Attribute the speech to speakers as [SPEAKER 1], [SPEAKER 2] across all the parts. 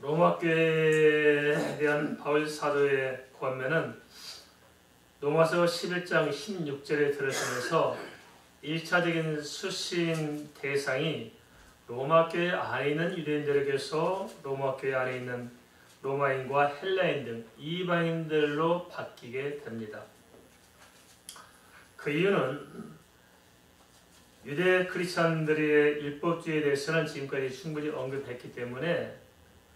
[SPEAKER 1] 로마 교회에 대한 바울 사도의 권면은 로마서 11장 16절에 들어서면서 1차적인 수신 대상이 로마 교회 안에 있는 유대인들에게서 로마 교회 안에 있는 로마인과 헬라인 등 이방인들로 바뀌게 됩니다. 그 이유는 유대 크리스찬들의 율법주의에 대해서는 지금까지 충분히 언급했기 때문에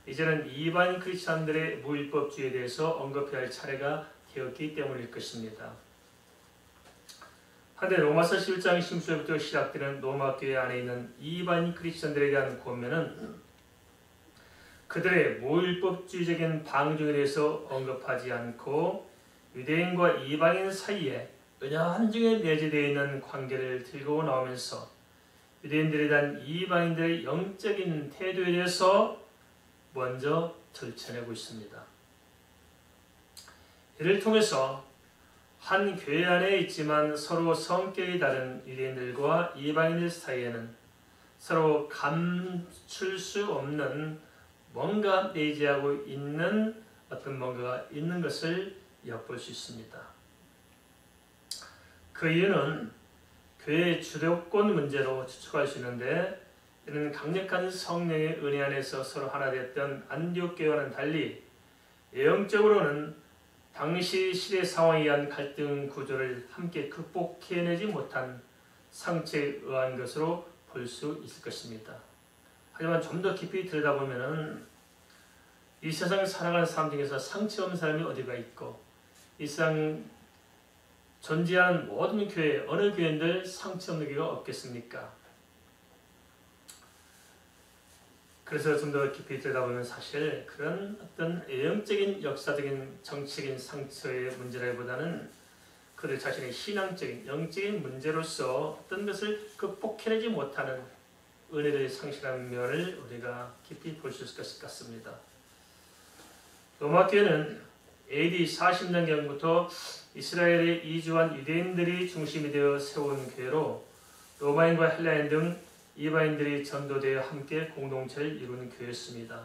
[SPEAKER 1] 이제는 이방 크리스찬들의 무율법주의에 대해서 언급해야 할 차례가 되었기 때문일 것입니다. 한데 로마서 11장 16절부터 시작되는 로마 교회 안에 있는 이방 크리스찬들에 대한 권면은 그들의 무율법주의적인 방종에 대해서 언급하지 않고 유대인과 이방인 사이에 은연중에 내재되어 있는 관계를 들고 나오면서 유대인들에 대한 이방인들의 영적인 태도에 대해서 먼저 들춰내고 있습니다. 이를 통해서 한 교회 안에 있지만 서로 성격이 다른 유대인들과 이방인들 사이에는 서로 감출 수 없는 뭔가 내재하고 있는 어떤 뭔가가 있는 것을 엿볼 수 있습니다. 그 이유는 교회의 주도권 문제로 추측할 수 있는데 이는 강력한 성령의 은혜 안에서 서로 하나 되었던 안디옥 교회와는 달리 영적으로는 당시 시대 상황에 의한 갈등 구조를 함께 극복해내지 못한 상처에 의한 것으로 볼 수 있을 것입니다. 하지만 좀 더 깊이 들여다보면 이 세상을 살아가는 사람 중에서 상처 없는 사람이 어디가 있고 이 세상 존재하는 모든 교회, 어느 교회인들 상처 없는 교회가 없겠습니까? 그래서 좀 더 깊이 들여다보면 사실 그런 어떤 영적인 역사적인 정치적인 상처의 문제라기보다는 그들 자신의 신앙적인 영적인 문제로서 어떤 것을 극복해내지 못하는 은혜를 상실하는 면을 우리가 깊이 볼 수 있을 것 같습니다. 로마 교회는 AD 40년경부터 이스라엘에 이주한 유대인들이 중심이 되어 세운 교회로 로마인과 헬라인 등 이방인들이 전도되어 함께 공동체를 이루는 교회였습니다.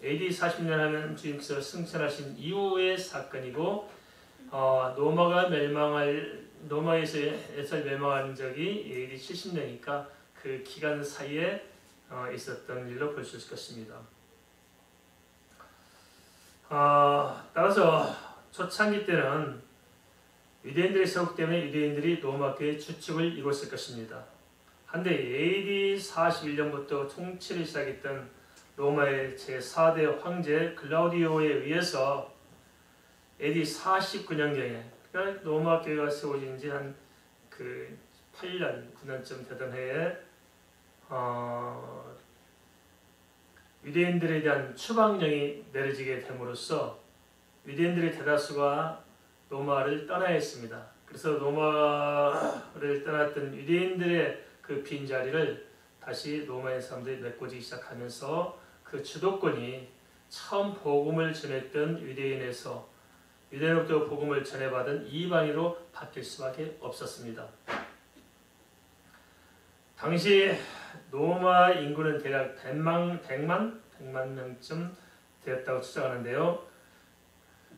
[SPEAKER 1] AD 40년 하면 주님께서 승천하신 이후의 사건이고 로마에서 멸망한 적이 AD 70년이니까 그 기간 사이에 있었던 일로 볼 수 있을 것입니다. 따라서 초창기 때는 유대인들의 세력 때문에 유대인들이 로마 교회의 주축을 이뤘을 것입니다. 한데 AD 41년부터 통치를 시작했던 로마의 제4대 황제 글라우디오에 의해서 AD 49년경에 그러니까 로마 교회가 세워진 지 한 8년, 9년쯤 되던 해에 유대인들에 대한 추방령이 내려지게 됨으로써 유대인들의 대다수가 로마를 떠나야 했습니다. 그래서 로마를 떠났던 유대인들의 그 빈자리를 다시 로마의 사람들이 메꾸기 시작하면서 그 주도권이 처음 복음을 전했던 유대인에서 유대인으로부터 복음을 전해받은 이방인으로 바뀔 수밖에 없었습니다. 당시 로마 인구는 대략 100만 명쯤 되었다고 추정하는데요.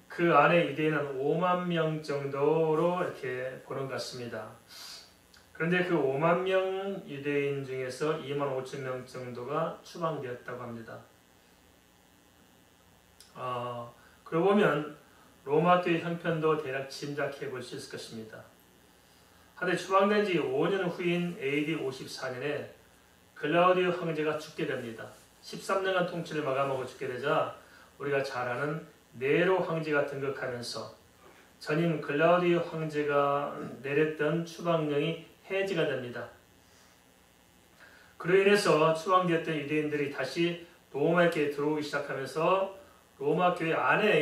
[SPEAKER 1] 그 안에 유대인은 5만 명 정도로 이렇게 보는 것 같습니다. 그런데 그 5만 명 유대인 중에서 2만 5천 명 정도가 추방되었다고 합니다. 그러고 보면 로마 교회 형편도 대략 짐작해 볼 수 있을 것입니다. 하루에 추방된 지 5년 후인 AD 54년에 글라우디오 황제가 죽게 됩니다. 13년간 통치를 마감하고 죽게 되자 우리가 잘 아는 네로 황제가 등극하면서 전임 글라우디오 황제가 내렸던 추방령이 해지가 됩니다. 그로 인해서 추방되었던 유대인들이 다시 로마에 들어오기 시작하면서 로마 교회 안에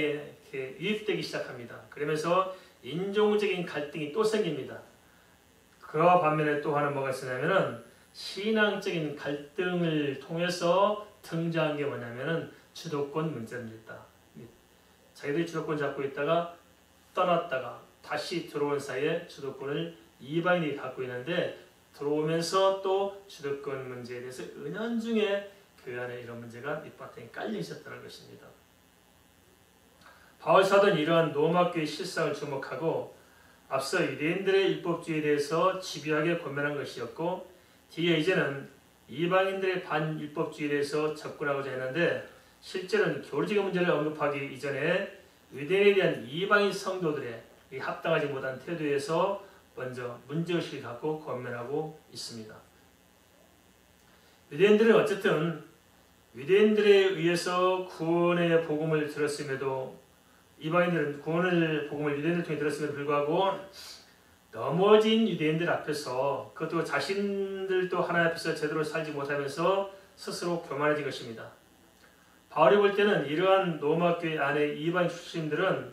[SPEAKER 1] 이렇게 유입되기 시작합니다. 그러면서 인종적인 갈등이 또 생깁니다. 그와 반면에 또 하나 뭐가 있었냐면은 신앙적인 갈등을 통해서 등장한 게 뭐냐면은 주도권 문제입니다. 자기들이 주도권 잡고 있다가 떠났다가 다시 들어온 사이에 주도권을 이방인이 갖고 있는데 들어오면서 또 주도권 문제에 대해서 은연중에 교회 안에 이런 문제가 밑바탕에 깔려 있었다는 것입니다. 바울 사도는 이러한 로마 교회의 실상을 주목하고 앞서 유대인들의 율법주의에 대해서 집요하게 권면한 것이었고 뒤에 이제는 이방인들의 반율법주의에 대해서 접근하고자 했는데 실제로는 교리적인 문제를 언급하기 이전에 유대인에 대한 이방인 성도들의 이 합당하지 못한 태도에서 먼저 문제의식을 갖고 권면하고 있습니다. 유대인들은 어쨌든 유대인들에 의해서 구원의 복음을 들었음에도 이방인들은 구원의 복음을 유대인들 통해 들었음에도 불구하고 넘어진 유대인들 앞에서 그것도 자신들도 하나님 앞에서 제대로 살지 못하면서 스스로 교만해진 것입니다. 바울이 볼 때는 이러한 로마 교회 안에 이방인 출신들은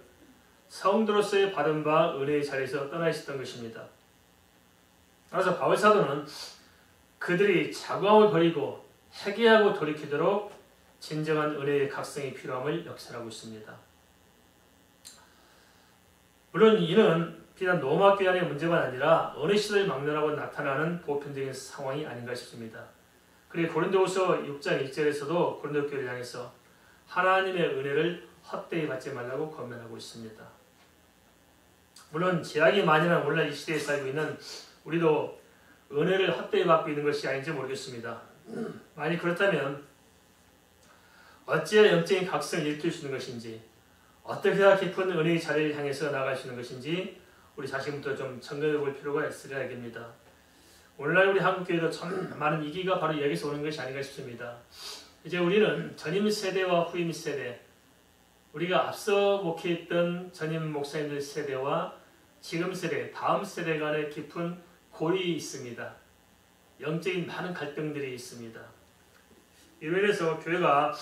[SPEAKER 1] 성도로서의 받은 바 은혜의 자리에서 떠나 있었던 것입니다. 그래서 바울 사도는 그들이 자궁함을 버리고 회개하고 돌이키도록 진정한 은혜의 각성이 필요함을 역설하고 있습니다. 물론 이는 비단 로마 교회 안의 문제만 아니라 어느 시대를 막론하고 나타나는 보편적인 상황이 아닌가 싶습니다. 그리고 고린도후서 6장 1절에서도 고린도 교회를 향해서 하나님의 은혜를 헛되이 받지 말라고 권면하고 있습니다. 물론 제약이 만연한 오늘날 이 시대에 살고 있는 우리도 은혜를 헛되이 받고 있는 것이 아닌지 모르겠습니다. 만약 그렇다면 어찌해야 영적인 각성을 일으킬 수 있는 것인지 어떻게 해야 깊은 은혜의 자리를 향해서 나아갈 수 있는 것인지 우리 자신부터 좀 점검해 볼 필요가 있으리라 여깁니다. 오늘날 우리 한국교회도 참 많은 위기가 바로 여기서 오는 것이 아닌가 싶습니다. 이제 우리는 전임 세대와 후임 세대, 우리가 앞서 목회했던 전임 목사님들 세대와 지금 세대, 다음 세대 간의 깊은 고립이 있습니다. 영적인 많은 갈등들이 있습니다. 이로 인해서 교회가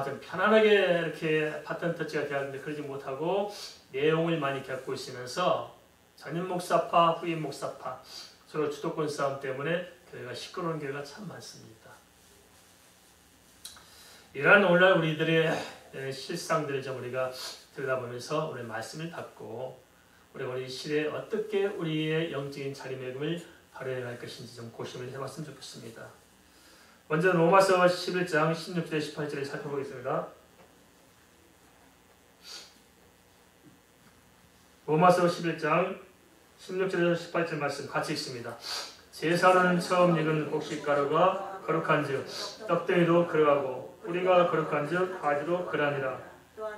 [SPEAKER 1] 좀 편안하게 이렇게 바톤 터치가 되어야 하는데 그러지 못하고 내용을 많이 겪고 있으면서 전임 목사파, 후임 목사파 서로 주도권 싸움 때문에 교회가 시끄러운 교회가 참 많습니다. 이러한 오늘날 우리들의 실상들을 좀 우리가 들여다보면서 우리 말씀을 받고 우리 시대에 어떻게 우리의 영적인 자리매김을 발휘할 것인지 좀 고심을 해봤으면 좋겠습니다. 먼저 로마서 11장 16절 18절을 살펴보겠습니다. 로마서 11장 16절에서 18절 말씀 같이 읽습니다. 제사는 처음 익은 곡식가루가 거룩한즉 떡덩이도 그러하고 뿌리가 거룩한즉 가지도 그러하니라.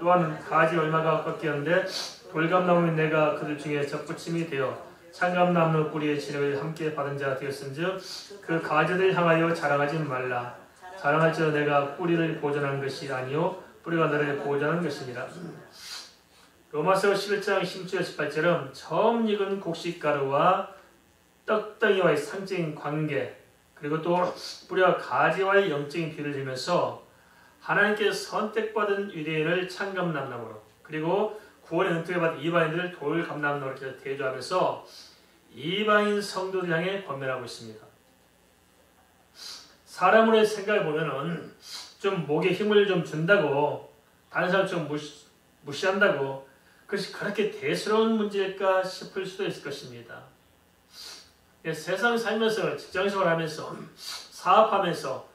[SPEAKER 1] 또한 가지 얼마가 꺾였는데 돌감나무인 내가 그들 중에 접붙임이 되어 창감나무 뿌리의 진흙을 함께 받은 자 되었은즉 그 가지를 향하여 자랑하지 말라. 자랑할지라 내가 뿌리를 보존하는 것이 아니요 뿌리가 너를 보존하는 것이니라. 로마서 11장 16절 18절은 처음 익은 곡식가루와 떡덩이와의 상징적인 관계 그리고 또 뿌리와 가지와의 영적인 비유를 들면서 하나님께 선택받은 유대인을 창감나무로 그리고 구원의 은총을 받은 이방인들을 돌감나무로 이렇게 대조하면서 이방인 성도들 향해 권면하고 있습니다. 사람으로의 생각을 보면은 좀 목에 힘을 좀 준다고 다른 사람 좀 무시한다고 그것이 그렇게 대수로운 문제일까 싶을 수도 있을 것입니다. 세상을 살면서 직장생활 하면서 사업하면서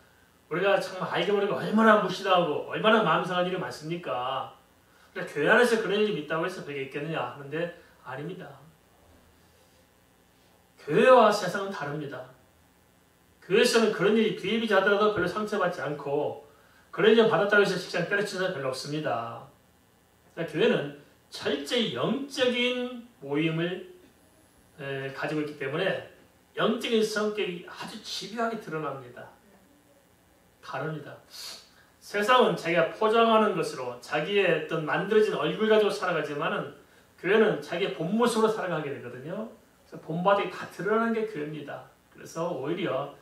[SPEAKER 1] 우리가 참 알게 모르게 얼마나 무시당하고 얼마나 마음 상한 일이 많습니까? 그러니까 교회 안에서 그런 일이 있다고 해서 그게 있겠느냐 하는데 아닙니다. 교회와 세상은 다릅니다. 교회에서는 그런 일이 비일비재하더라도 별로 상처받지 않고 그런 일 받았다고 해서 직장 때려치는 사람 별로 없습니다. 그러니까 교회는 철저히 영적인 모임을 가지고 있기 때문에 영적인 성격이 아주 집요하게 드러납니다. 다릅니다. 세상은 자기가 포장하는 것으로 자기의 어떤 만들어진 얼굴 가지고 살아가지만은 교회는 자기의 본 모습으로 살아가게 되거든요. 그래서 본바닥이 다 드러나는 게 교회입니다. 그래서 오히려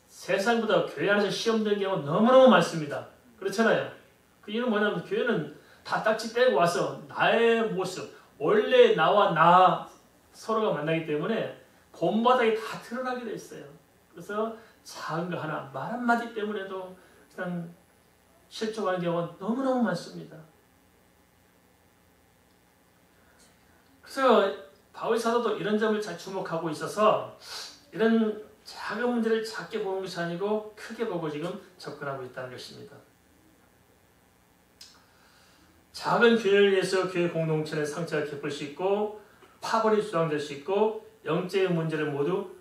[SPEAKER 1] 세상보다 교회 안에서 시험 드는 경우가 너무너무 많습니다. 그렇잖아요. 그 이유는 뭐냐면 교회는 다 딱지 떼고 와서 나의 모습, 원래 나와 나 서로가 만나기 때문에 본바닥이 다 드러나게 돼 있어요. 그래서 작은 거 하나, 말 한마디 때문에도 그냥 실족하는 경우가 너무너무 많습니다. 그래서 바울 사도도 이런 점을 잘 주목하고 있어서 이런 작은 문제를 작게 보는 것이 아니고 크게 보고 지금 접근하고 있다는 것입니다. 작은 균열을 위해서 교회 공동체는 상처가 깊을 수 있고 파벌이 주장될 수 있고 영적인 문제를 모두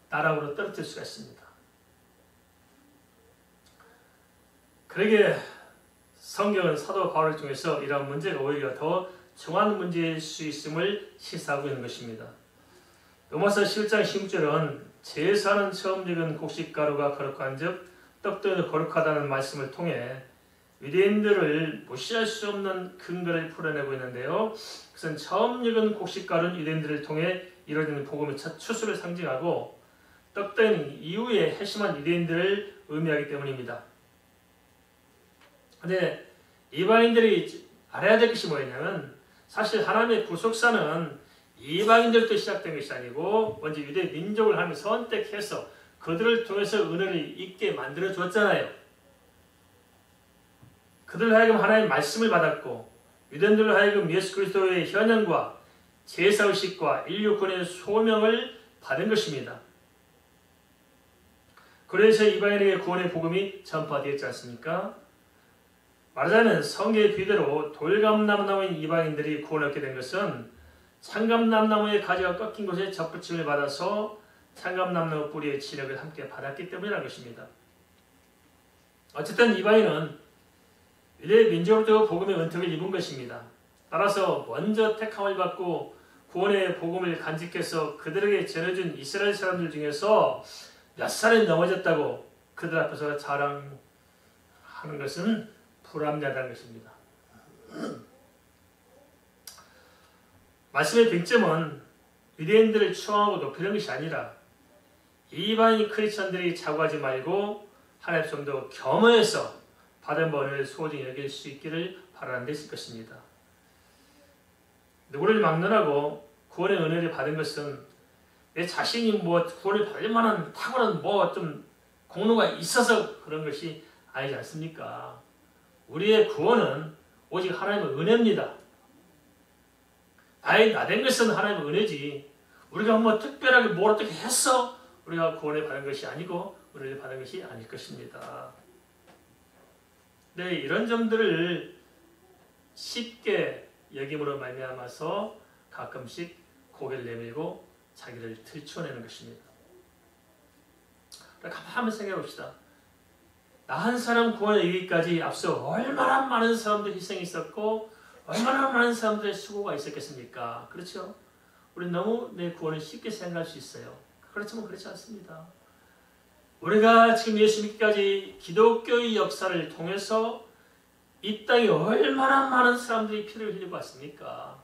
[SPEAKER 1] 나락으로 떨어뜨릴 수가 있습니다. 그러기에 성경은 사도 바울을 통해서 이러한 문제가 오히려 더 중요한 문제일 수 있음을 시사하고 있는 것입니다. 로마서 11장 16절은 제사는 처음 익은 곡식가루가 거룩한 즉 떡도 거룩하다는 말씀을 통해 유대인들을 무시할 수 없는 근거를 풀어내고 있는데요. 그것은 처음 익은 곡식가루는 유대인들을 통해 이루어지는 복음의 첫 추수를 상징하고 떡은 이후에 회심한 유대인들을 의미하기 때문입니다. 그런데 이방인들이 알아야 될 것이 뭐냐면 사실 하나님의 구속사는 이방인들도 시작된 것이 아니고 먼저 유대 민족을 하나님이 선택해서 그들을 통해서 은혜를 잊게 만들어 줬잖아요. 그들로 하여금 하나님의 말씀을 받았고 유대인들로 하여금 예수 그리스도의 현현과 제사의식과 인류 구원의 소명을 받은 것입니다. 그래서 이방인에게 구원의 복음이 전파되었지 않습니까? 말하자면 성경의 비대로 돌감람나무인 이방인들이 구원을 얻게 된 것은 참감람나무의 가지가 꺾인 곳에 접붙임을 받아서 참감람나무 뿌리의 진액을 함께 받았기 때문이라는 것입니다. 어쨌든 이방인은 유대 민족으로부터 복음의 은택을 입은 것입니다. 따라서 먼저 택함을 받고 구원의 복음을 간직해서 그들에게 전해준 이스라엘 사람들 중에서 몇 살이 넘어졌다고 그들 앞에서 자랑하는 것은 불합리하다는 것입니다. 말씀의 쟁점은 유대인들을 추앙하고 높이는 것이 아니라 이방인 크리스천들이 자고하지 말고 하나님 좀 더 겸허해서 받은 번을 소중히 여길 수 있기를 바라는 데 있을 것입니다. 누구를 막론하고 구원의 은혜를 받은 것은 내 자신이 구원을 받을 만한 탁월한 좀 공로가 있어서 그런 것이 아니지 않습니까? 우리의 구원은 오직 하나님의 은혜입니다. 나된 것은 하나님의 은혜지 우리가 특별하게 뭘 어떻게 해서 우리가 구원을 받은 것이 아니고 은혜를 받은 것이 아닐 것입니다. 네, 이런 점들을 쉽게 여김으로 말미암아서 가끔씩 고개를 내밀고 자기를 들춰내는 것입니다. 가만히 한번 생각해 봅시다. 나 한 사람 구원에 이르기까지 앞서 얼마나 많은 사람들의 희생이 있었고 얼마나 많은 사람들의 수고가 있었겠습니까? 그렇죠? 우리는 너무 내 구원을 쉽게 생각할 수 있어요. 그렇지만 그렇지 않습니다. 우리가 지금 예수 믿기까지 기독교의 역사를 통해서 이 땅에 얼마나 많은 사람들이 피를 흘리고 왔습니까?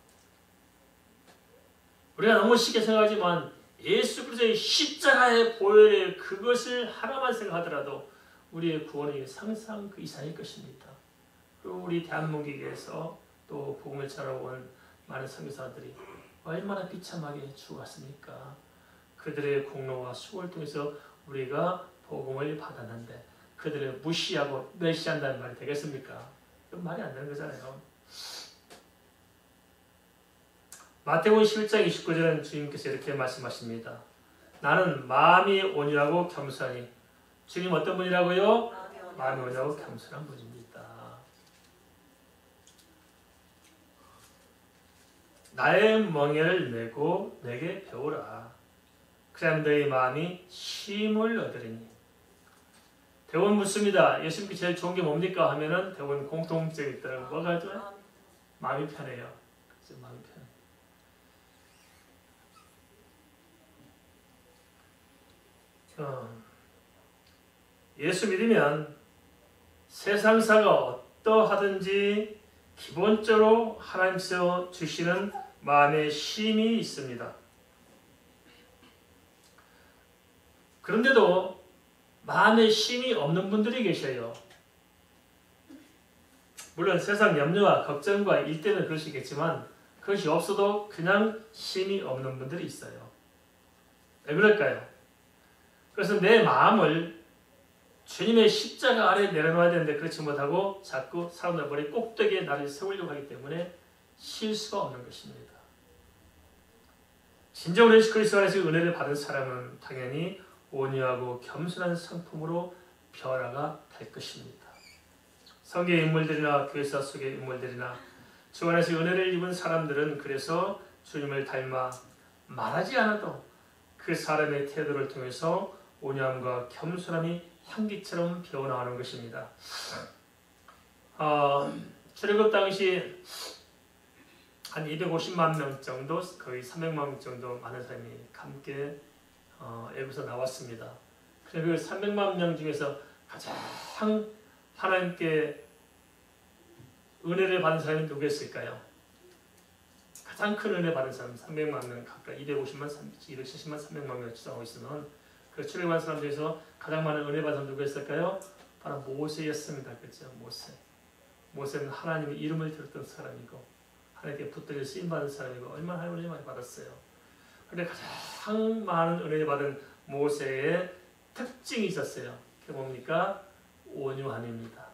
[SPEAKER 1] 우리가 너무 쉽게 생각하지만 예수 그리스도의 십자가의 보혈의 그것을 하나만 생각하더라도 우리의 구원이 상상 그 이상일 것입니다. 그리고 우리 대한민국에서 또 복음을 전하온 많은 선교사들이 얼마나 비참하게 죽었습니까? 그들의 공로와 수고를 통해서 우리가 복음을 받았는데 그들을 무시하고 멸시한다는 말이 되겠습니까? 그건 말이 안 되는 거잖아요. 마태복음 11장 29절은 주님께서 이렇게 말씀하십니다. 나는 마음이 온유하고 겸손하니. 주님 어떤 분이라고요? 마음이 온유하고 겸손한 분입니다. 나의 멍에를 메고 내게 배우라. 그럼 너희 마음이 쉼을 얻으리니. 대부분 묻습니다. 예수님께 제일 좋은 게 뭡니까? 하면은 대부분 공통점이 있더라고요. 뭐가 좋아요? 마음이 편해요. 그래서 마음이 편해요. 예수 믿으면 세상사가 어떠하든지 기본적으로 하나님께서 주시는 마음의 쉼이 있습니다. 그런데도 마음의 쉼이 없는 분들이 계셔요. 물론 세상 염려와 걱정과 일 때는 그럴 수 있겠지만 그것이 없어도 그냥 쉼이 없는 분들이 있어요. 왜 그럴까요? 그래서 내 마음을 주님의 십자가 아래 내려놓아야 되는데 그렇지 못하고 자꾸 사람들 머리 꼭대기에 나를 세우려고 하기 때문에 쉴 수가 없는 것입니다. 진정으로 예수 그리스도 안에서 은혜를 받은 사람은 당연히 온유하고 겸손한 성품으로 변화가 될 것입니다. 성경의 인물들이나 교회사 속의 인물들이나 주 안에서 은혜를 입은 사람들은 그래서 주님을 닮아 말하지 않아도 그 사람의 태도를 통해서 온유함과 겸손함이 향기처럼 배어나오는 것입니다. 출애굽 당시 한 250만 명 정도, 거의 300만 명 정도 많은 사람이 함께 애굽에서 나왔습니다. 그 300만 명 중에서 가장 하나님께 은혜를 받은 사람이 누구였을까요? 가장 큰 은혜 받은 사람 300만 명, 각각 250만, 270만, 300만 명을 추정하고 있으면 그 출애굽한 사람 중에서 가장 많은 은혜 받은 사람 누구였을까요? 바로 모세였습니다. 그렇죠? 모세. 모세는 하나님의 이름을 들었던 사람이고 하나님께 붙들려 쓰임받은 사람이고 얼마나 하나님을 은혜 많이 받았어요. 그런데 가장 많은 은혜 받은 모세의 특징이 있었어요. 그게 뭡니까? 온유함입니다.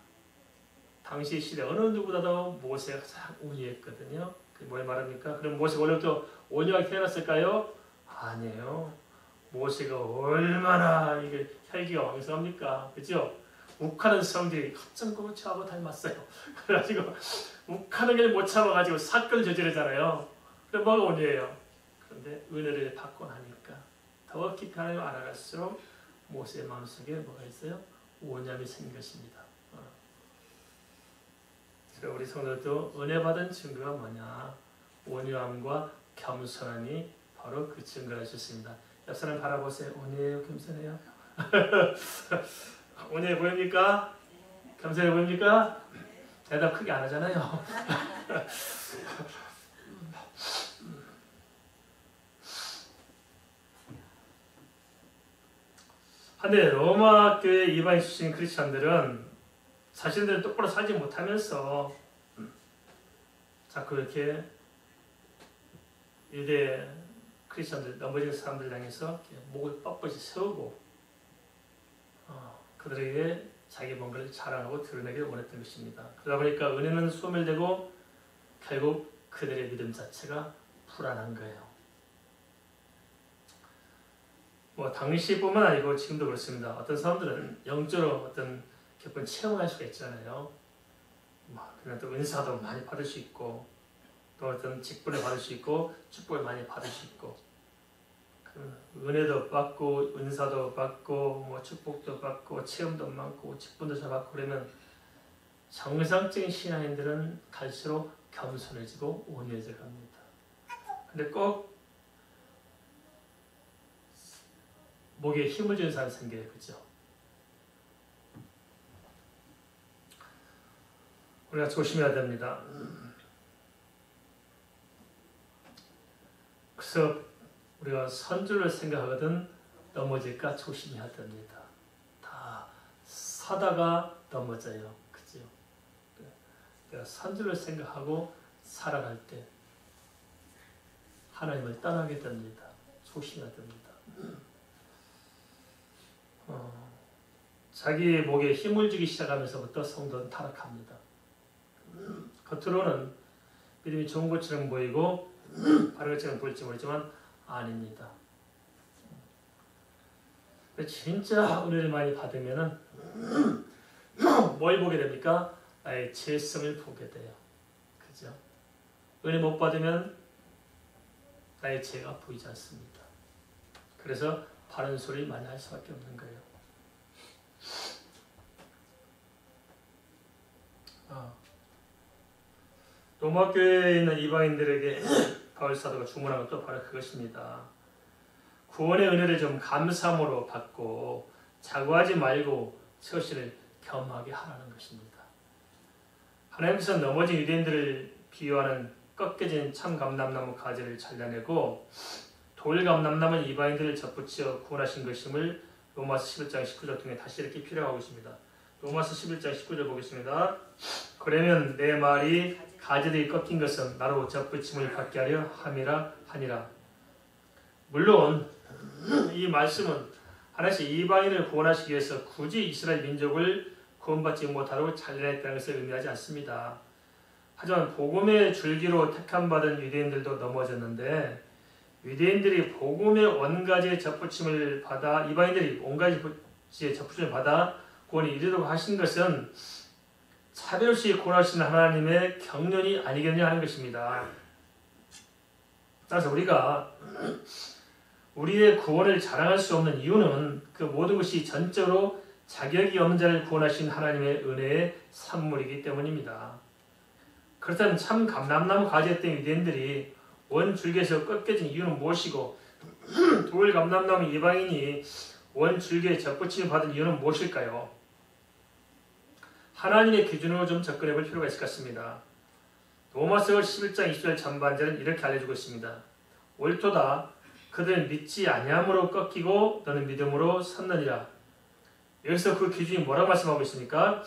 [SPEAKER 1] 당시 시대 어느 누구보다도 모세가 가장 온유했거든요. 그게 뭘 말합니까? 그럼 모세가 원래부터 온유하게 태어났을까요? 아니에요. 모세가 얼마나 이게 혈기가 왕성합니까? 그죠? 욱하는 성들이 어쩜 저하고 닮았어요. 그래가지고 욱하는 걸 못 참아가지고 사건을 저지르잖아요. 그럼 뭐가 온유해요? 그런데 은혜를 받고 나니까 더 깊이 하나님을 알아갈수록 모세의 마음속에 뭐가 있어요? 온유함이 생긴 것입니다. 그래서 우리 성도들도 은혜 받은 증거가 뭐냐? 온유함과 겸손함이 바로 그 증거를 하셨습니다. 옆 사람 바라보세요. 온유해요? 겸손해요? 온유해 보입니까? 겸손해 보입니까? 대답 크게 안 하잖아요. 한데 로마 교회 이방인 출신 크리스천들은 자신들은 똑바로 살지 못하면서 자꾸 이렇게 유대 크리스천들, 넘어진 사람들 향해서 목을 뻣뻣이 세우고 그들에게 자기 뭔가를 자랑하고 드러내기를 원했던 것입니다. 그러다 보니까 은혜는 소멸되고 결국 그들의 믿음 자체가 불안한 거예요. 뭐 당시뿐만 아니고 지금도 그렇습니다. 어떤 사람들은 영적으로 어떤 기쁜 체험할 수가 있잖아요. 그냥 또 은사도 많이 받을 수 있고 또 어떤 직분을 받을 수 있고 축복을 많이 받을 수 있고 은혜도 받고 은사도 받고 뭐 축복도 받고 체험도 많고 직분도 잘 받고 그러면 정상적인 신앙인들은 갈수록 겸손해지고 온유해져 갑니다. 근데 꼭 목에 힘을 주는 사람이 생겨요. 그죠? 우리가 조심해야 됩니다. 그래서 우리가 선줄을 생각하거든 넘어질까 조심해야 됩니다. 다 사다가 넘어져요. 그죠? 내가 선줄을 생각하고 살아갈 때 하나님을 떠나게 됩니다. 조심해야 됩니다. 자기 목에 힘을 주기 시작하면서부터 성도는 타락합니다. 겉으로는 믿음이 좋은 것처럼 보이고 바른 것처럼 보일지 모르지만 아닙니다. 진짜 은혜를 많이 받으면은 뭘 보게 됩니까? 나의 죄성을 보게 돼요. 그죠? 은혜 못 받으면 나의 죄가 보이지 않습니다. 그래서 바른 소리 많이 할 수밖에 없는 거예요. 로마 교회에 있는 이방인들에게 바울 사도가 주문한 것도 바로 그것입니다. 구원의 은혜를 좀 감사함으로 받고 자고하지 말고 처신을 겸하게 하라는 것입니다. 하나님께서 넘어진 유대인들을 비유하는 꺾여진 참감람나무 가지를 잘라내고 돌감람나무 이방인들을 접붙여 구원하신 것임을 로마서 11장 19절 통해 다시 이렇게 필요하고 있습니다. 로마서 11장 19절 보겠습니다. 그러면 내 말이 가지들이 꺾인 것은 나로 접붙임을 받게 하려 함이라 하니라. 물론 이 말씀은 하나님께서 이방인을 구원하시기 위해서 굳이 이스라엘 민족을 구원받지 못하도록 잘라냈다는 것을 의미하지 않습니다. 하지만 복음의 줄기로 택함받은 유대인들도 넘어졌는데 유대인들이 복음의 원가지의 접붙임을 받아 이방인들이 온가지의 접붙임을 받아 구원에 이르도록 하신 것은 차별 없이 구원하시는 하나님의 경륜이 아니겠느냐 하는 것입니다. 따라서 우리가 우리의 구원을 자랑할 수 없는 이유는 그 모든 것이 전적으로 자격이 없는 자를 구원하신 하나님의 은혜의 산물이기 때문입니다. 그렇다면 참 감람나무 가지였던 유대인들이 원줄기에서 꺾여진 이유는 무엇이고 돌 감람나무 이방인이 원줄기에 접붙임을 받은 이유는 무엇일까요? 하나님의 기준으로 좀 접근해 볼 필요가 있을 것 같습니다. 로마서 11장 20절 전반절은 이렇게 알려주고 있습니다. 옳도다. 그들은 믿지 아니함으로 꺾이고 너는 믿음으로 섰느니라. 여기서 그 기준이 뭐라고 말씀하고 있습니까?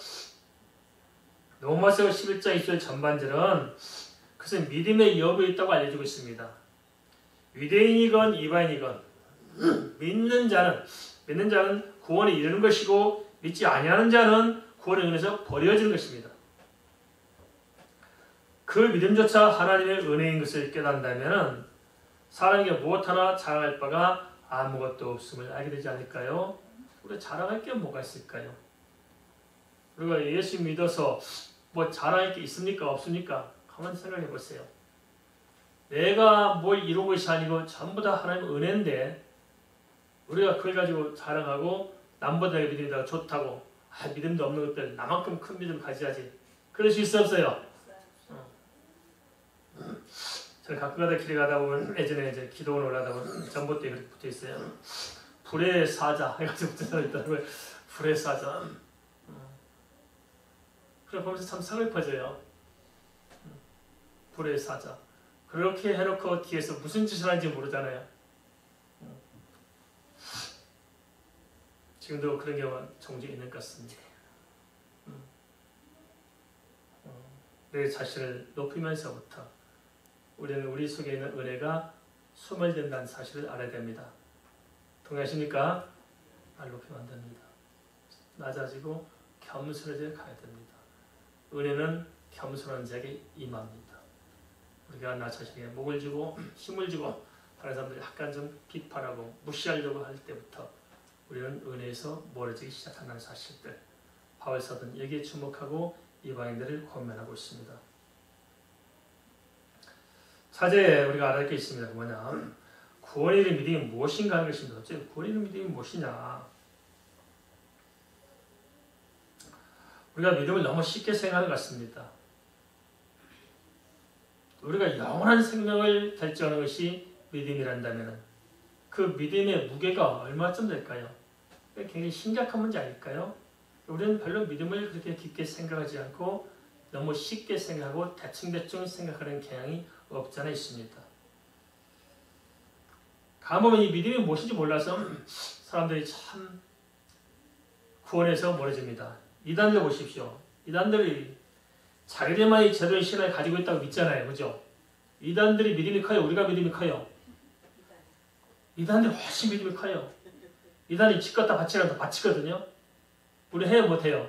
[SPEAKER 1] 로마서 11장 20절 전반절은 그것은 믿음의 여부에 있다고 알려주고 있습니다. 유대인이건 이방인이건 믿는 자는 구원에 이르는 것이고 믿지 아니하는 자는 구원에 의해서 버려지는 것입니다. 그 믿음조차 하나님의 은혜인 것을 깨닫는다면 사람에게 무엇 하나 자랑할 바가 아무것도 없음을 알게 되지 않을까요? 우리가 자랑할 게 뭐가 있을까요? 우리가 예수 믿어서 뭐 자랑할 게 있습니까? 없습니까? 가만히 생각해 보세요. 내가 뭘 이룬 것이 아니고 전부 다 하나님의 은혜인데 우리가 그걸 가지고 자랑하고 남보다 믿음이 더 좋다고 믿음도 없는 것들 나만큼 큰 믿음 가져야지. 그럴 수 있어 없어요? 저는 가끔가다 길에 가다 보면 예전에 이제 기도원을 하다 보면 전봇대에 그렇게 붙어 있어요. 불의 사자 해가지고 붙어 있더라고요. 불의 사자. 그래 보면서 참 서글퍼져요. 불의 사자. 그렇게 해놓고 뒤에서 무슨 짓을 하는지 모르잖아요. 지금도 그런 경우가 종종 있는 것 같습니다. 내 자신을 높이면서부터 우리는 우리 속에 있는 은혜가 소멸된다는 사실을 알아야 됩니다. 동의하십니까? 날 높이면 안 됩니다. 낮아지고 겸손해져 가야 됩니다. 은혜는 겸손한 자에게 임합니다. 우리가 나 자신에게 목을 주고 힘을 주고 다른 사람들이 약간 좀 비판하고 무시하려고 할 때부터 우리는 은혜에서 멀어지기 시작한다는 사실들, 바울 사도는 여기에 주목하고 이방인들을 권면하고 있습니다. 차제 우리가 알아야 할 게 있습니다. 뭐냐? 구원에 이른 믿음이 무엇인가 하는 것입니다. 구원에 이른 믿음이 무엇이냐? 우리가 믿음을 너무 쉽게 생각하는 것 같습니다. 우리가 영원한 생명을 결정하는 것이 믿음이란다면 그 믿음의 무게가 얼마쯤 될까요? 굉장히 심각한 문제 아닐까요? 우리는 별로 믿음을 그렇게 깊게 생각하지 않고 너무 쉽게 생각하고 대충대충 생각하는 경향이 없지 않아 있습니다. 가보면 이 믿음이 무엇인지 몰라서 사람들이 참 구원에서 멀어집니다. 이단들 보십시오. 이단들이 자기들만이 제대로 신앙을 가지고 있다고 믿잖아요. 그죠? 이단들이 믿음이 커요? 우리가 믿음이 커요? 이단들이 훨씬 믿음이 커요. 이단이 집 갖다 바치라도 바치거든요. 우리 해요? 못해요?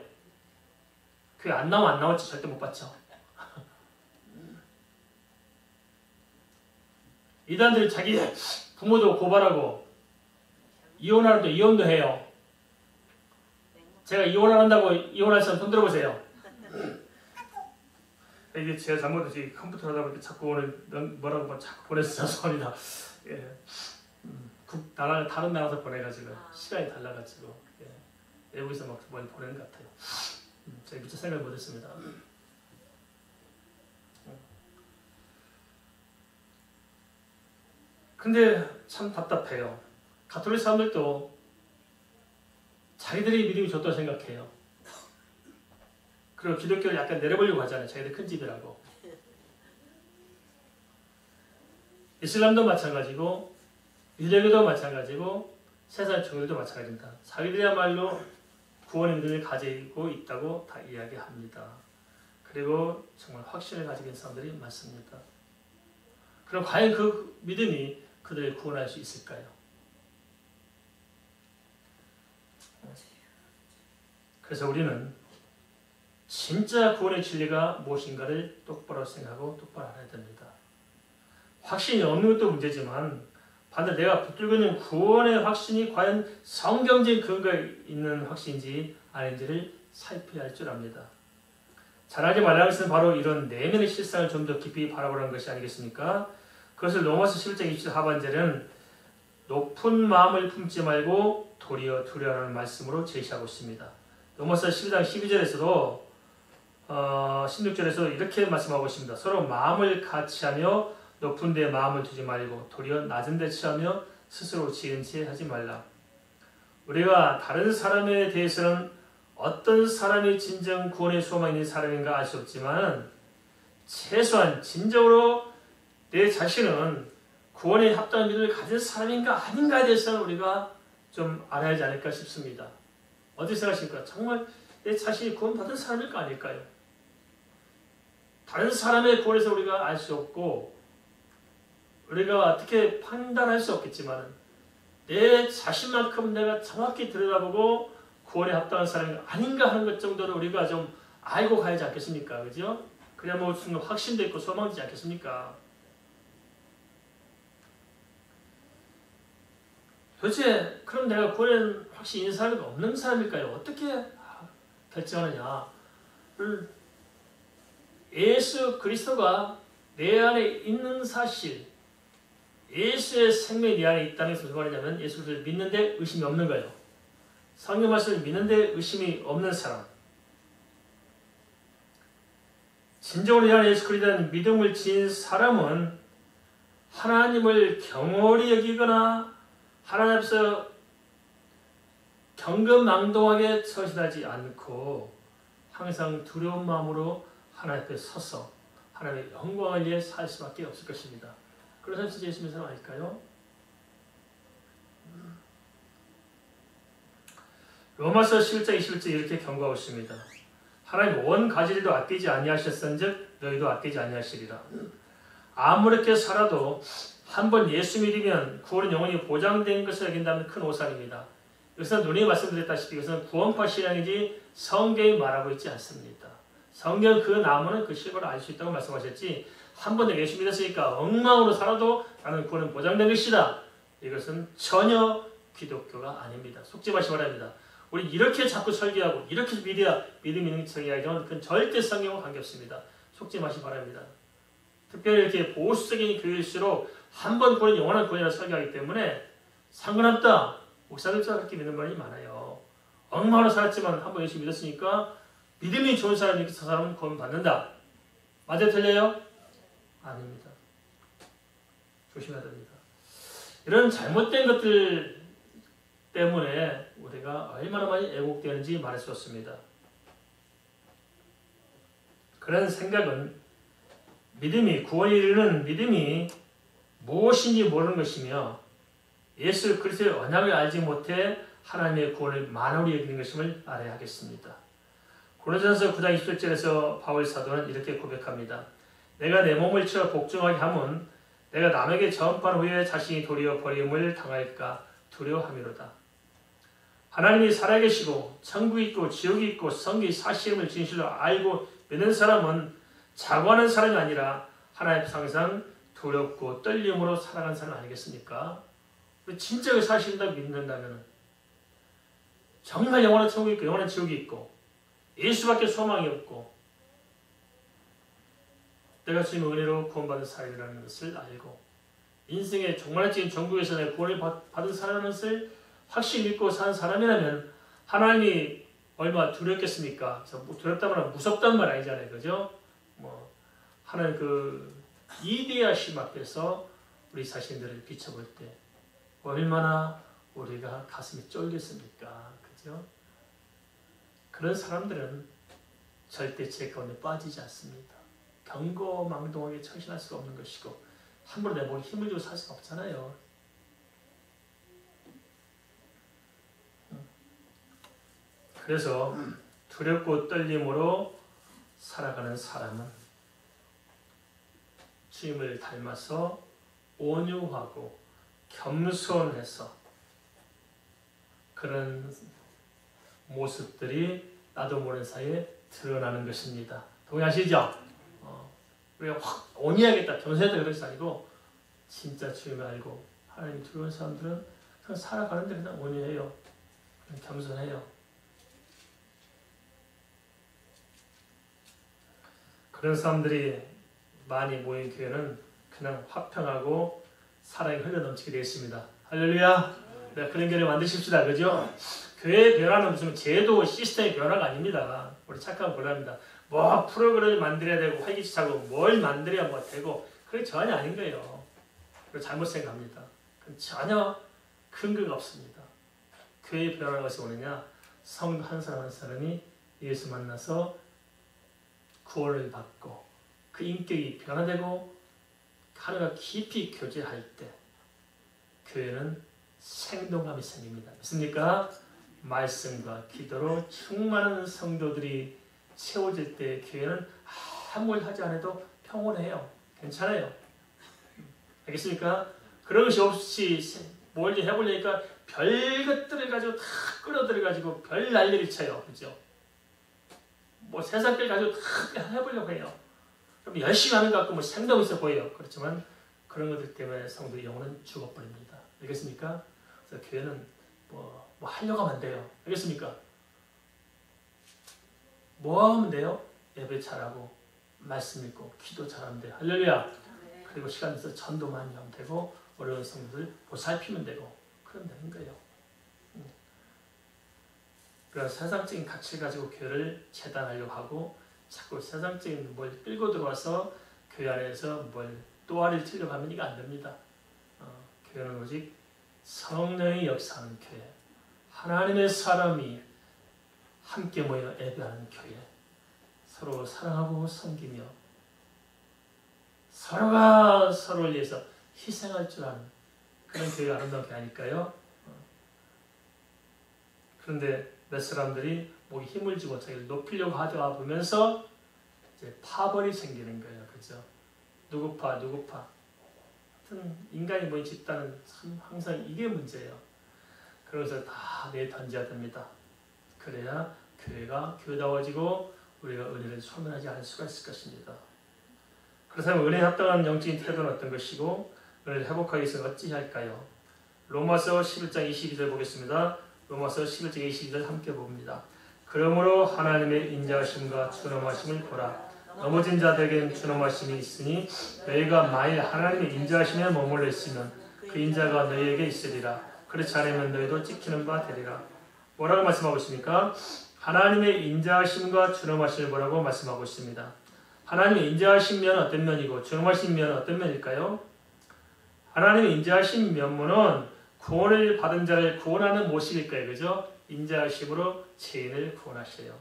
[SPEAKER 1] 그게 안 나오면 안 나올지 절대 못 받죠. 이단들이 자기 부모도 고발하고 이혼하라도 이혼도 해요. 제가 이혼 안 한다고 이혼할 사람 손 들어보세요. 이게 제가 잘못해서 컴퓨터 하다 보니까 자꾸 오늘 뭐라고 자꾸 보내서 죄송합니다. 예. 다른 나라에서 보내가지고 시간이 달라가지고 외국에서 막 많이 보내는 것 같아요. 제가 미처 생각을 못했습니다. 근데 참 답답해요. 가톨릭 사람들도 자기들이 믿음이 좋다고 생각해요. 그리고 기독교를 약간 내려보려고 하잖아요. 자기들 큰 집이라고. 이슬람도 마찬가지고 유대교도 마찬가지고 세상 종교도 마찬가지입니다. 자기들이야말로 구원의 믿음을 가지고 있다고 다 이야기합니다. 그리고 정말 확신을 가지고 있는 사람들이 많습니다. 그럼 과연 그 믿음이 그들을 구원할 수 있을까요? 그래서 우리는 진짜 구원의 진리가 무엇인가를 똑바로 생각하고 똑바로 알아야 됩니다. 확신이 없는 것도 문제지만 반대 내가 붙들고 있는 구원의 확신이 과연 성경적인 근거가 있는 확신인지 아닌지를 살펴야 할 줄 압니다. 잘하지 말라는 것은 바로 이런 내면의 실상을 좀 더 깊이 바라보라는 것이 아니겠습니까? 그것을 로마서 11장 20절 하반절은 높은 마음을 품지 말고 도리어 두려워하는 말씀으로 제시하고 있습니다. 로마서 12장 12절에서도 16절에서 이렇게 말씀하고 있습니다. 서로 마음을 같이하며 높은 데 마음을 두지 말고 도리어 낮은 데 취하며 스스로 지은 채 하지 말라. 우리가 다른 사람에 대해서는 어떤 사람이 진정 구원의 소망이 있는 사람인가 알 수 없지만 최소한 진정으로 내 자신은 구원에 합당한 믿음을 가진 사람인가 아닌가에 대해서는 우리가 좀 알아야 하지 않을까 싶습니다. 어떻게 생각하십니까? 정말 내 자신이 구원받은 사람일까 아닐까요? 다른 사람의 구원에서 우리가 알 수 없고 우리가 어떻게 판단할 수 없겠지만 내 자신만큼 내가 정확히 들여다보고 구원에 합당한 사람이 아닌가 하는 것 정도로 우리가 좀 알고 가야지 않겠습니까? 그죠? 그래야 뭐 확신도 있고 소망이지 않겠습니까? 도대체 그럼 내가 구원에 확실히 있는 사람이 없는 사람일까요? 어떻게 결정하느냐? 예수 그리스도가 내 안에 있는 사실, 예수의 생명이 내 안에 있다는 것은 무슨 말이냐면 예수 그리스도를 믿는데 의심이 없는 거예요. 성경 말씀을 믿는데 의심이 없는 사람. 진정으로 내 안에 예수 그리스도에 대한 믿음을 지닌 사람은 하나님을 경홀히 여기거나 하나님 앞에서 경건망동하게 처신하지 않고 항상 두려운 마음으로 하나님 앞에 서서 하나님의 영광을 위해 살 수밖에 없을 것입니다. 그런 사람 진짜 예수 믿는 사람 아닐까요? 로마서 11장 21절 이렇게 경고하고 있습니다. 하나님 온 가지리도 아끼지 아니하셨은즉 너희도 아끼지 아니하시리라. 아무렇게 살아도 한번 예수 믿으면 구원은 영원히 보장된 것을 여긴다면 큰 오산입니다. 여기서 눈이 말씀드렸다시피 이것은 구원파 신앙이지 성경이 말하고 있지 않습니다. 성경 그 나무는 그 실과를 알 수 있다고 말씀하셨지 한 번 예수 믿었으니까 엉망으로 살아도 나는 구원은 보장된 것이다. 이것은 전혀 기독교가 아닙니다. 속지 마시기 바랍니다. 우리 이렇게 자꾸 설교하고 이렇게 믿어야 믿음 있는 설교하면 그건 절대 성경과 관계없습니다. 속지 마시기 바랍니다. 특별히 이렇게 보수적인 교회일수록 한 번 구원은 영원한 구원이라 설교하기 때문에 상관없다. 목사들처럼 그렇게 믿는 말이 많아요. 엉망으로 살았지만 한 번 예수 믿었으니까 믿음이 좋은 사람이 그 사람은 구원 받는다. 맞아요? 틀려요? 아닙니다. 조심해야 됩니다. 이런 잘못된 것들 때문에 우리가 얼마나 많이 애곡되는지 말할 수 없습니다. 그런 생각은 믿음이 구원에 이르는 믿음이 무엇인지 모르는 것이며 예수 그리스도의 언약을 알지 못해 하나님의 구원을 만홀히 여기는 것임을 알아야 하겠습니다. 고린도전서 9장 27절에서 바울 사도는 이렇게 고백합니다. 내가 내 몸을 치러 복종하게 하면 내가 남에게 전파한 후에 자신이 도리어 버림을 당할까 두려워함이로다. 하나님이 살아계시고 천국이 있고 지옥이 있고 성경이 사실임을 진실로 알고 믿는 사람은 자고하는 사람이 아니라 하나님 앞에서 항상 두렵고 떨림으로 살아가는 사람 아니겠습니까? 진짜 그 사실이라고 믿는다면 정말 영원한 천국이 있고 영원한 지옥이 있고 예수밖에 소망이 없고 내가 주님의 은혜로 구원받은 사람이라는 것을 알고 인생의 종말적인 정국에서 내 구원을 받은 사람이라는 것을 확실히 믿고 사는 사람이라면 하나님이 얼마나 두렵겠습니까? 두렵단 말은 무섭단 말 아니잖아요. 그죠? 하나님 그 이대하심 앞에서 우리 자신들을 비춰볼 때 얼마나 우리가 가슴이 쫄겠습니까? 그죠? 그런 사람들은 절대 죄 가운데 빠지지 않습니다. 경고망동하게 처신할 수가 없는 것이고 함부로 내 몸에 힘을 주고 살 수가 없잖아요. 그래서 두렵고 떨림으로 살아가는 사람은 주님을 닮아서 온유하고 겸손해서 그런 모습들이 나도 모르는 사이에 드러나는 것입니다. 동의하시죠? 우리가 확 온유하겠다, 겸손하겠다 그런 것이 아니고 진짜 주님을 알고 하나님 두려운 사람들은 그냥 살아가는데 그냥 온유해요. 그냥 겸손해요. 그런 사람들이 많이 모인 교회는 그냥 화평하고 사랑이 흘러넘치게 되어 있습니다. 할렐루야. 네, 그런 교회 만드십시다. 그죠? 교회의 변화는 무슨 제도 시스템의 변화가 아닙니다. 우리 착각하고 곤란합니다. 뭐 프로그램을 만들어야 되고 활기차고 뭘 만들어야 뭐 되고 그게 전혀 아닌 거예요. 그리고 잘못 생각합니다. 전혀 근거가 없습니다. 교회의 변화가 어디서 오느냐? 성도 한 사람 한 사람이 예수 만나서 구원을 받고 그 인격이 변화되고 하나가 깊이 교제할 때 교회는 생동감이 생깁니다. 믿습니까? 말씀과 기도로 충만한 성도들이 채워질 때 교회는 아무 일 하지 않아도 평온해요. 괜찮아요. 알겠습니까? 그런 것이 없이 뭘 해보려니까 별 것들을 가지고 다 끌어들여가지고 별 난리를 쳐요. 그죠? 뭐 세상 걸 가지고 다 해보려고 해요. 그럼 열심히 하는 것 같고 뭐 생동 있어 보여요. 그렇지만 그런 것들 때문에 성도의 영혼은 죽어버립니다. 알겠습니까? 그래서 교회는 뭐 하려고 하면 안 돼요. 알겠습니까? 뭐 하면 돼요? 예배 잘하고 말씀 읽고 기도 잘하면 돼요. 할렐루야. 그리고 시간 내서 전도 많이 하면 되고 어려운 성도들 보살피면 되고 그러면 되는 거예요. 그래서 세상적인 가치를 가지고 교회를 재단하려고 하고 자꾸 세상적인 뭘 끌고 들어와서 교회 안에서 뭘 또아리를 틀려고 하면 이거 안 됩니다. 교회는 오직 성령의 역사하는 교회, 하나님의 사람이 함께 모여 예배하는 교회, 서로 사랑하고 섬기며 서로가 서로를 위해서 희생할 줄 아는 그런 교회가 아름다운 교회 아닐까요? 그런데 몇 사람들이 목에 힘을 주고 자기를 높이려고 하다 보면서 이제 파벌이 생기는 거예요. 그죠? 누구 파. 하여튼 인간이 모인 집단은 참 항상 이게 문제예요. 그래서 다 내던져야 됩니다. 그래야 교회가 교다워지고 우리가 은혜를 소멸하지 않을 수가 있을 것입니다. 그렇다면 은혜에 합당한 영적인 태도는 어떤 것이고 은혜를 회복하기 위해서 어찌 할까요? 로마서 11장 22절 보겠습니다. 로마서 11장 22절 함께 봅니다. 그러므로 하나님의 인자하심과 준엄하심을 보라. 넘어진 자들에게는 준엄하심이 있으니 너희가 만일 하나님의 인자하심에 머물러 있으면 그 인자가 너희에게 있으리라. 그렇지 않으면 너희도 찍히는 바 되리라. 뭐라고 말씀하고 있습니까? 하나님의 인자하심과 준엄하심을 보라고 말씀하고 있습니다. 하나님의 인자하신 면은 어떤 면이고 준엄하신 면은 어떤 면일까요? 하나님의 인자하신 면모는 구원을 받은 자를 구원하는 모습일 거예요. 그죠? 인자하심으로 죄인을 구원하셔요.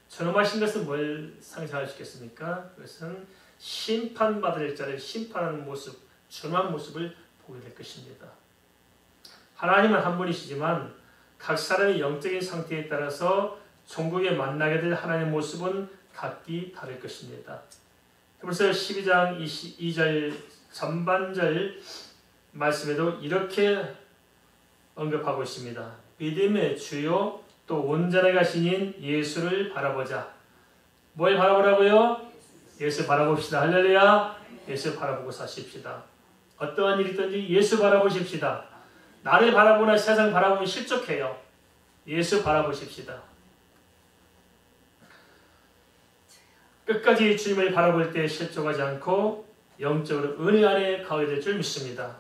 [SPEAKER 1] 준엄하신 것은 뭘 상상할 수 있겠습니까? 그것은 심판받을 자를 심판하는 모습, 준엄한 모습을 보게 될 것입니다. 하나님은 한 분이시지만 각 사람의 영적인 상태에 따라서 종국에 만나게 될 하나님의 모습은 각기 다를 것입니다. 그래서 12장 22절 전반절 말씀에도 이렇게 언급하고 있습니다. 믿음의 주요 또 온전하게 하신 예수를 바라보자. 뭘 바라보라고요? 예수 바라봅시다. 할렐루야. 예수 바라보고 사십시다. 어떠한 일이 있든지 예수 바라보십시다. 나를 바라보나 세상 바라보면 실족해요. 예수 바라보십시다. 끝까지 주님을 바라볼 때 실족하지 않고 영적으로 은혜 안에 가게 될 줄 믿습니다.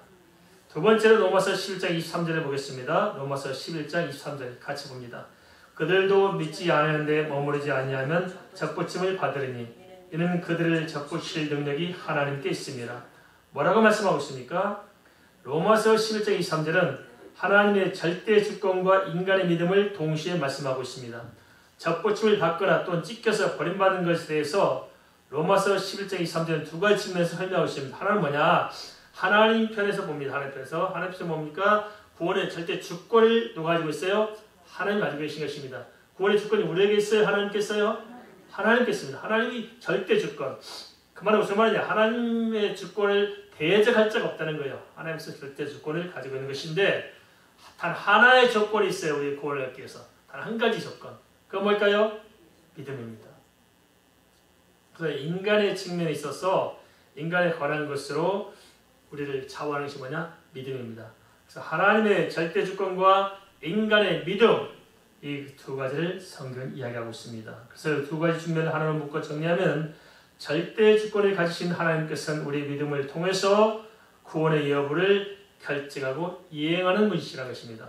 [SPEAKER 1] 두 번째로 로마서 11장 23절을 보겠습니다. 로마서 11장 23절 같이 봅니다. 그들도 믿지 않았는데 머무르지 아니하면 적부침을 받으리니 이는 그들을 적부칠 능력이 하나님께 있습니다. 뭐라고 말씀하고 있습니까? 로마서 11장 23절은 하나님의 절대 주권과 인간의 믿음을 동시에 말씀하고 있습니다. 적부침을 받거나 또는 찢겨서 버림받는 것에 대해서 로마서 11장 23절은 두 가지 측면에서 설명하고 있습니다. 하나는 뭐냐? 하나님 편에서 봅니다. 하나님 편에서. 하나님 편에서 뭡니까? 구원의 절대 주권을 누가 가지고 있어요? 하나님이 가지고 계신 것입니다. 구원의 주권이 우리에게 있어요? 하나님께 있어요? 하나님께 있습니다. 하나님이 절대 주권. 그 말은 무슨 말이냐? 하나님의 주권을 대적할 자가 없다는 거예요. 하나님께서 절대 주권을 가지고 있는 것인데 단 하나의 조건이 있어요. 우리 구원을 얻기 위해서. 단 한 가지 조건. 그건 뭘까요? 믿음입니다. 그래서 인간의 측면에 있어서 인간에 관한 것으로 우리를 좌우하는 것이 뭐냐? 믿음입니다. 그래서 하나님의 절대 주권과 인간의 믿음, 이 두 가지를 성경은 이야기하고 있습니다. 그래서 두 가지 측면을 하나로 묶어 정리하면 절대 주권을 가지신 하나님께서는 우리 믿음을 통해서 구원의 여부를 결정하고 이행하는 분이시라는 것입니다.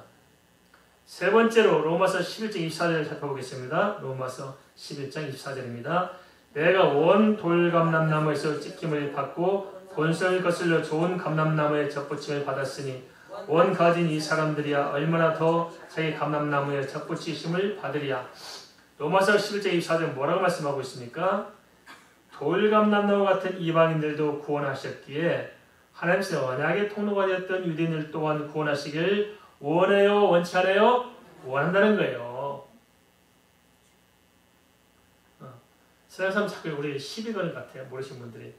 [SPEAKER 1] 세 번째로 로마서 11장 24절을 살펴보겠습니다. 로마서 11장 24절입니다. 내가 원 돌감람나무에서 찍힘을 받고 본성을 거슬러 좋은 감람나무에 접붙임을 받았으니 원 가진 이 사람들이야 얼마나 더 자기 감람나무에 접붙이심을 받으리야. 로마서 11장 24절 뭐라고 말씀하고 있습니까? 돌감람나무 같은 이방인들도 구원하셨기에 하나님께서 언약의 통로가 되었던 유대인들 또한 구원하시길 원해요? 원치 않아요? 원한다는 거예요. 세상 사람 자꾸 우리 시비걸 같아요. 모르시는 분들이.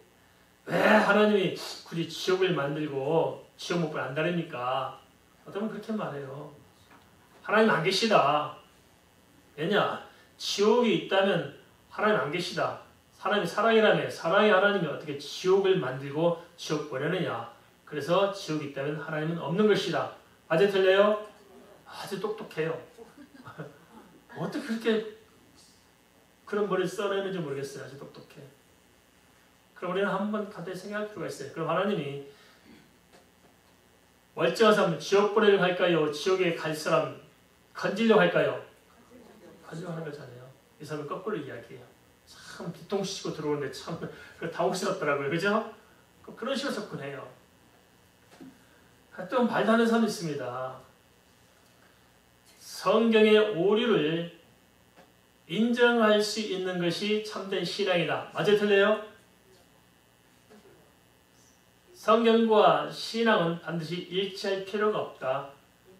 [SPEAKER 1] 왜 하나님이 굳이 지옥을 만들고 지옥 목을 안 다릅니까? 어떤 분 그렇게 말해요. 하나님 안 계시다. 왜냐? 지옥이 있다면 하나님 안 계시다. 하나님이 사랑이라며 사랑의 하나님이 어떻게 지옥을 만들고 지옥 보내느냐. 그래서 지옥이 있다면 하나님은 없는 것이다. 맞아요? 틀려요? 아주 똑똑해요. 어떻게 그렇게 그런 머리를 써내는지 모르겠어요. 아주 똑똑해. 그럼 우리는 한번 간단히 생각할 필요가 있어요. 그럼 하나님이 멀쩡한 사람 지옥 보내려고 할까요? 지옥에 갈 사람 건지려고 할까요? 건지려고 하는 거잖아요. 이 사람은 거꾸로 이야기해요. 참 뒤통수 치고 들어오는데 참 당혹스럽더라고요. 그죠? 그런 식으로 접근해요. 또 말도 안 하는 사람이 있습니다. 성경의 오류를 인정할 수 있는 것이 참된 신앙이다. 맞아요? 틀려요? 성경과 신앙은 반드시 일치할 필요가 없다.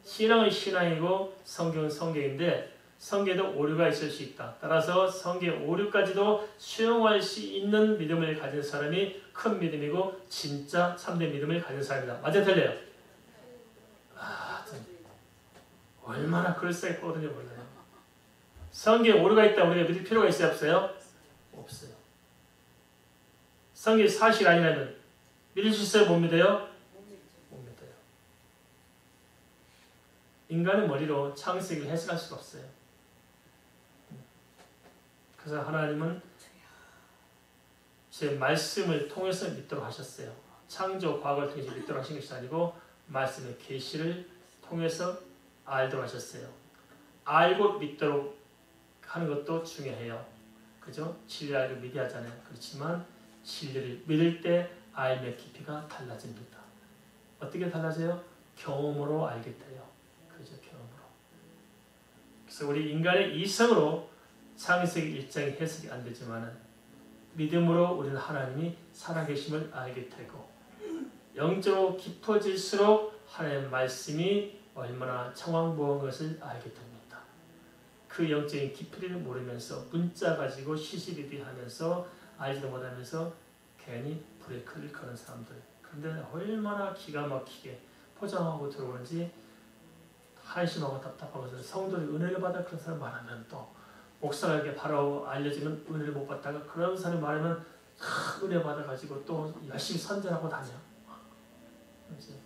[SPEAKER 1] 신앙은 신앙이고 성경은 성경인데 성경에도 오류가 있을 수 있다. 따라서 성경의 오류까지도 수용할 수 있는 믿음을 가진 사람이 큰 믿음이고 진짜 참된 믿음을 가진 사람이다. 맞아요? 틀려요? 얼마나 그럴싸하게 뻗는지 몰라요. 성경에 오류가 있다 우리가 믿을 필요가 있어요? 없어요? 없어요. 성경이 사실 아니라면 믿을 수 있어요? 못 믿어요? 못 믿어요. 인간의 머리로 창세기를 해석할 수가 없어요. 그래서 하나님은 제 말씀을 통해서 믿도록 하셨어요. 창조 과거를 통해서 믿도록 하신 것이 아니고 말씀의 계시를 통해서 알도록 하셨어요. 알고 믿도록 하는 것도 중요해요. 그죠? 진리를 알고 믿어야 하잖아요. 그렇지만 진리를 믿을 때 알의 깊이가 달라집니다. 어떻게 달라져요? 경험으로 알게 돼요. 그죠? 경험으로. 그래서 우리 인간의 이성으로 창세기 1장이 해석이 안 되지만 믿음으로 우리는 하나님이 살아계심을 알게 되고 영적으로 깊어질수록 하나님의 말씀이 얼마나 청황부한 것을 알게 됩니다. 그 영적인 깊이를 모르면서 문자 가지고 시시비비하면서 알지도 못하면서 괜히 브레이크를 거는 사람들. 그런데 얼마나 기가 막히게 포장하고 들어오는지 한심하고 답답하고 성도의 은혜를 받아 그런 사람 말하면 또 목사에게 바로 알려지면 은혜를 못 받다가 그런 사람이 말하면 은혜 받아가지고 또 열심히 선전하고 다녀. 그렇지?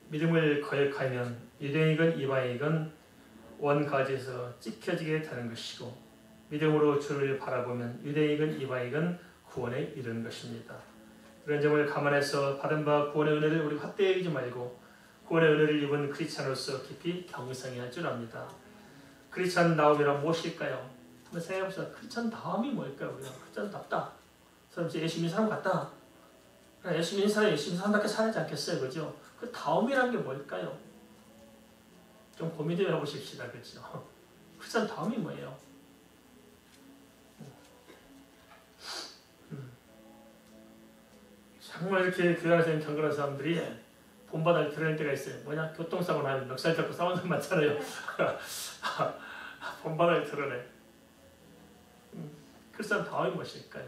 [SPEAKER 1] 믿음을 거역하면 유대인이건 이방인이건 원가지에서 찍혀지게 되는 것이고 믿음으로 주를 바라보면 유대인이건 이방인이건 구원에 이르는 것입니다. 그런 점을 감안해서 받은 바 구원의 은혜를 우리 헛되이 여기지 말고 구원의 은혜를 입은 크리스찬으로서 깊이 경성해야 할 줄 압니다. 크리스찬 다움이란 무엇일까요? 한번 생각해봅시다. 크리스찬 다움이 뭘까요? 우리가 크리스찬답다. 사람 예수 믿는 사람 같다. 예수 믿는 사람이 예수 믿는 사람답게 살지 않겠어요? 그죠? 그 다움이란 게 뭘까요? 좀 고민 좀 해보십시다. 그렇죠? 크리스찬 다움이 뭐예요? 정말 이렇게 교회 안에서 경건한 사람들이 본바닥을 드러낼 때가 있어요. 뭐냐? 교통사고 나면 멱살 잡고 싸우는 사람 많잖아요. 본바닥을 드러내. 크리스찬 다움이 무엇일까요?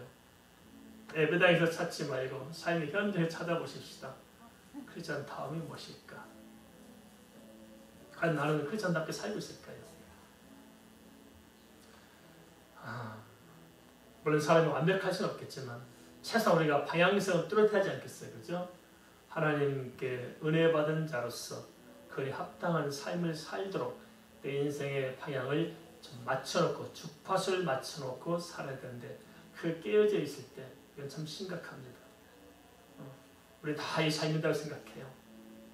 [SPEAKER 1] 예배당에서 찾지 말고 삶의 현장에 찾아보십시다. 크리스찬 다움이 무엇일까? 과연 나는 크리스찬답게 살고 있을까요? 물론 사람이 완벽할 수는 없겠지만 최소한 우리가 방향성을 뚜렷하지 않겠어요, 그죠? 하나님께 은혜 받은 자로서 그에 합당한 삶을 살도록 내 인생의 방향을 좀 맞춰놓고 주파수를 맞춰놓고 살아야 되는데 그 깨어져 있을 때 이건 참 심각합니다. 우리 다 이 삶이라고 생각해요.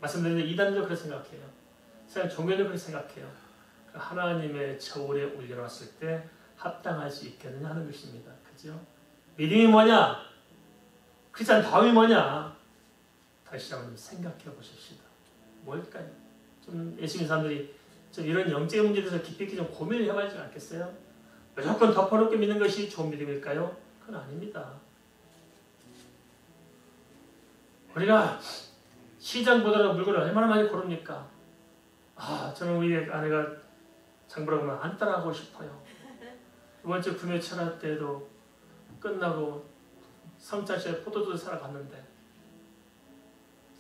[SPEAKER 1] 말씀드린 대로 이단도 그렇게 생각해요. 세상 종교도 그렇게 생각해요. 하나님의 저울에 올려놨을 때 합당할 수 있겠느냐 하는 것입니다. 그죠? 믿음이 뭐냐? 크리스찬 다움이 뭐냐? 다시 한번 생각해 보십시다. 뭘까요? 좀 예수 믿는 사람들이 좀 이런 영적인 문제에 대해서 깊이 있게 좀 고민을 해봐야 하지 않겠어요? 무조건 덮어놓고 믿는 것이 좋은 믿음일까요? 그건 아닙니다. 우리가 시장 보더라도 물건을 얼마나 많이 고릅니까? 저는 우리 아내가 장보라고 하면 안 따라가고 싶어요. 이번 주 금요 철학 때도 끝나고 성찬시에 포도주를 사러 갔는데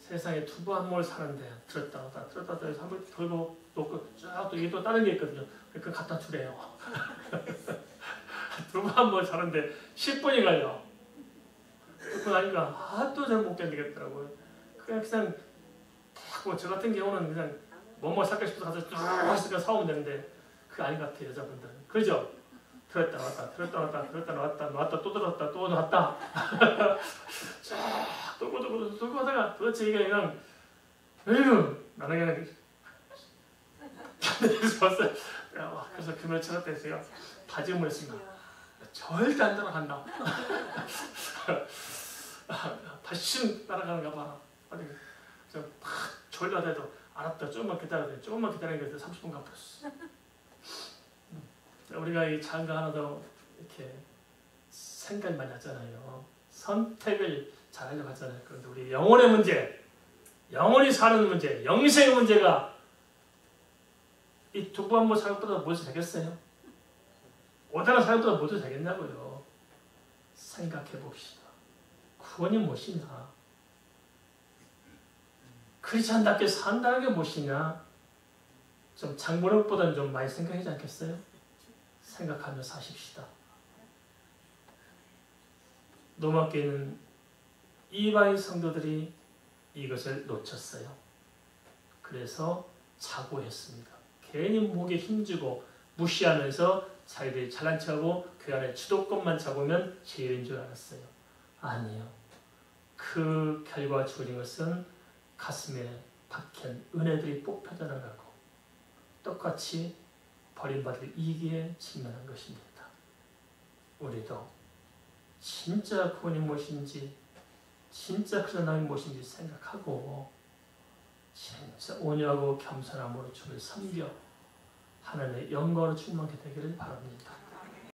[SPEAKER 1] 세상에 두부 한 모를 사는데 들었다 놨다 해서 한 번 돌고 놓고 쫙 또 이게 또 다른 게 있거든요. 그걸 갖다 주래요. 두부 한 모를 사는데 10분이 걸려. 듣고 나니까 또 잘 못 견디겠더라고요. 그냥 저 같은 경우는 그냥 뭐뭐 살까 싶어서 가서 쭉 하시니까 사오면 되는데 그게 아닌 것 같아요, 여자분들은. 그죠? 들었다 놨다 또 들었다 또 놨다 쫙 돌고 하다가 도대체 이게 그냥 에휴 나는 그냥 봤어요. 그래서 금요일 철학 때 제가 다짐을 했습니다. 절대 안 따라간다. 다시 따라가는가 봐라. 막 졸려다 해도 알았다. 조금만 기다려야 돼. 조금만 기다리는 게 30분 가버렸어. 우리가 이 장가 하나도 이렇게 생각이 많이 하잖아요. 선택을 잘하려고 하잖아요. 그런데 우리 영혼의 문제, 영혼이 사는 문제, 영생의 문제가 이 두부 한 번 사육보다 무엇이 되겠어요? 오다가 사육보다 무엇이 되겠냐고요. 생각해 봅시다. 구원이 무엇이냐? 크리스찬답게 산다는 게 무엇이냐? 좀 장보력보다는 좀 많이 생각하지 않겠어요? 생각하며 사십시다. 로마교회는 이방인 성도들이 이것을 놓쳤어요. 그래서 자고했습니다. 괜히 목에 힘주고 무시하면서 자기들이 잘난 척하고 교회 안에 주도권만 잡으면 제일인 줄 알았어요. 아니에요. 그 결과가 주어진 것은 가슴에 박힌 은혜들이 뽑혀져 나가고 똑같이 버림받을 이기에 직면한 것입니다. 우리도 진짜 구원이 무엇인지 진짜 그리스도님이 무엇인지 생각하고 진짜 온유하고 겸손함으로 주를 섬겨 하나님의 영광으로 충만케 되기를 바랍니다.